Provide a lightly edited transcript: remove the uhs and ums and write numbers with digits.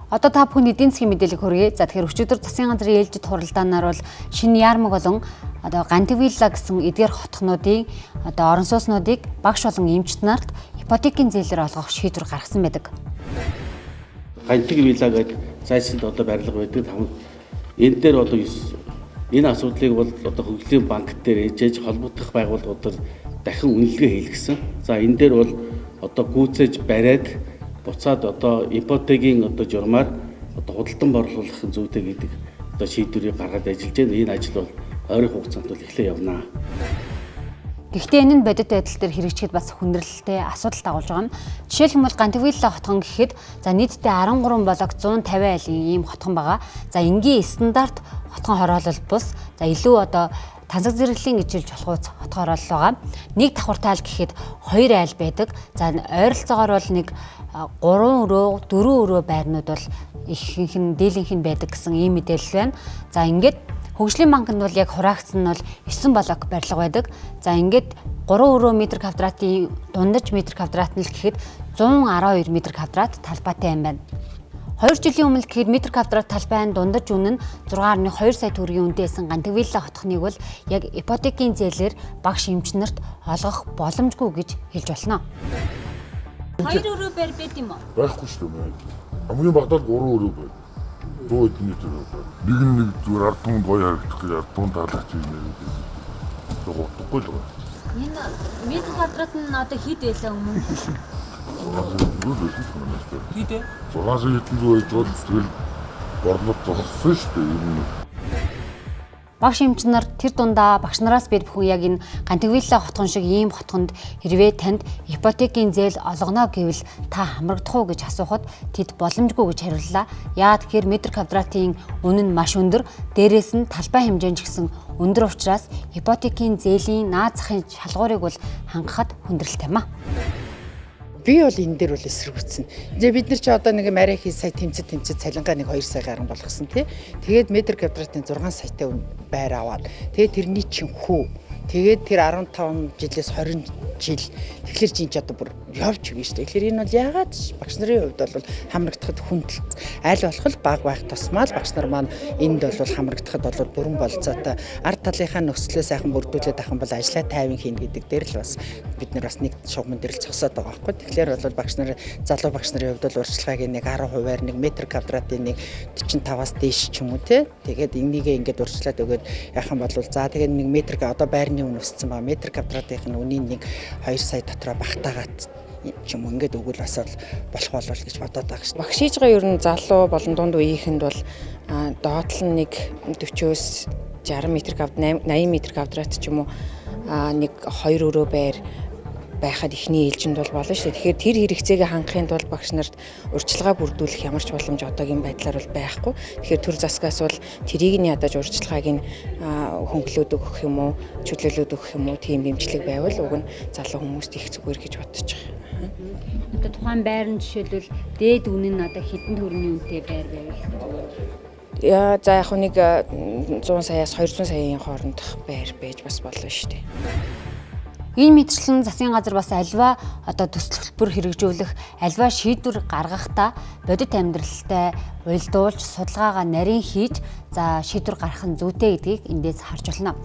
Одоо та бүхэн эдийн засгийн мэдээлэл хүргэе. За тэгэхээр өчигдөр засгийн газрын ээлжид хуралдаанаар бол шинэ яармаг болон одоо Гантивилла гэсэн эдгээр хотхнуудын одоо орон сууцнуудыг багш болон эмчт нарт ипотекийн зээлээр олгох шийдвэр гаргасан байдаг. Гантивилла гэдэг зайсанд одоо барилга байдаг. Энэ дээр одоо энэ асуудлыг бол одоо хөгжлийн банк дээр ээжээж холбогдох байгууллагуудад дахин үнэлгээ хийлгэсэн. За энэ дээр бол одоо гүйцээж бариад буцаад одоо ипотекийн одоо журмаар одоо худалдан борлуулах зүйтэй гэдэг одоо шийдвэрийг гаргаад ажиллаж байна. Энэ ажил бол ойрын хугацаанд бол эхлээ явна. Гэхдээ энэ нь бодит байдал дээр хэрэгжихэд бас хүндрэлтэй асуудал дагуулж байгаа юм. Жишээлбэл Гантивилла хотхон гэхэд за нийтдээ 13 блок 150 айлын ийм хотхон байгаа. За энгийн стандарт хотхон хороолол бус. За илүү одоо тансаг зэрэглэлийн ижил жолхууц хотхон хороолол байгаа. Нэг давхар тайл гэхэд 2 айл байдаг. За ойролцоогоор бол нэг 3 өрөө 4 өрөө байрнууд бол ихэнх нь дийлэнх нь байдаг гэсэн ийм мэдээлэл байна. За ингээд Хөгжлийн банкнд бол яг хураагдсан нь бол 9 блок барилга байдаг. За ингээд 3 өрөө метр квадратын дундаж метр квадрат нь л гэхэд 112 метр квадрат талбайтай юм байна. 2 жилийн өмнө гэхэд метр квадрат талбайн дундаж үнэ нь 6.2 сая төгрөгийн үнэтэй байсан Гантивилла хотхныг бол яг ипотекийн зээлээр багш эмч нарт олгох боломжгүй гэж хэлж болно. 2 өрөө байр байд юм уу? Байхгүй шүү дээ. Хамгийн багадаа 3 өрөө байд. 100 метр байна. Нэг зүгээр ард түмэнд гоё харагдах гэж ард түмэнд таалах юм нэр. Тэгвэл л байна. Энэ метр квадрат нь одоо хэд байлаа өмнө? Хэд ээ? 600 байж бол тэгэл борлуулалт зогссон шүү дээ. Багш эмч нар тэр дундаа багш нараас бид бүхэн яг энэ Гантивилла хотхон шиг ийм хотхонд хэрвээ танд ипотекийн зээл олгоно гэвэл та хамрагдах уу гэж асуухад тэд боломжгүй гэж хариуллаа. Яагаад гэхээр метр квадратын үнэ нь маш өндөр, дээрээс нь талбай хэмжээнд ч гэсэн өндөр учраас ипотекийн зээлийн наад захын шалгуурыг бол хангахад хүндрэлтэй юм а. Би бол энэ дээр бол эсэргүүцсэн. Бид нар чи одоо нэг марай хий сая тэмцэд цалингаа нэг 2 сая гарan болгосон тий. Тэгээд метр квадратын 6 саятай байр аваад тэгээд тэрний чин хүү. Тэгээд тэр 15 жилээс 20 жил тэгэхээр чинь ч одоо бүр явж өгнө шүү дээ. Тэгэхээр энэ бол яагаад багш нарын хувьд бол хамрагдахад хүндэлт аль болох баг байх тусмаа л багш нар маань энд бол хамрагдахад бол бүрэн болцоотой ард талынхаа нөхцлөө сайхан бүрдүүлээд авах юм бол ажлаа тайван хийн гэдэг дээр л бас бид нар бас нэг шугамн дээр л зогсоод байгаа байхгүй. Тэгэхээр бол багш нар залуу багш нарын хувьд бол урьдчилгааг нэг 10%-аар нэг метр квадратын нэг 45-аас дээш ч юм уу тий. Тэгээд энийгээ ингээд урьдчилаад өгөөд яах юм бол за тэгээд нэг метр одоо байрны үнэ өссөн байгаа метр квадратын үнийн нэг 2 сая дотроо багтаагаад ч юм ингээд өгвөл бас болох болов гэж бодоод байгаа шүү. Багш хийж байгаа ер нь залуу болон дунд үеийнхэнд бол доотлол нь нэг 40-өөс 60 метр квадрат 80 метр квадрат ч юм уу нэг 2 өрөө байр байхад ихний ээлжинд бол болно шүү. Тэгэхээр тэр хэрэгцээгээ хангахын тулд багш нарт урьдчилгаа бүрдүүлэх ямар ч боломж одоогийн байдлаар бол байхгүй. Тэгэхээр төр засгаас бол тэрийг нь ядаж урьдчилгааг нь хөнгөлөөд өгөх юм уу, чөлөөлөөд өгөх юм уу, тийм дэмжлэг байвал уг нь залуу хүмүүст их зүгээр гэж бодож байгаа. Одоо тухайн байр нь жишээлбэл дээд үнэ нь одоо хэдэн төгрөгийн үнэтэй байр байвал за яг нэг 100 саяас 200 саяын хооронд байр байж бас болно шүү дээ. Энэ мэтчлэн засгийн газар бас альва одоо төсөл хөтөлбөр хэрэгжүүлэх, альва шийдвэр гаргахдаа бодит амьдралтай уялдуулж судалгаагаа нарийн хийж за шийдвэр гаргах нь зүйтэй гэдгийг эндээс харж байна.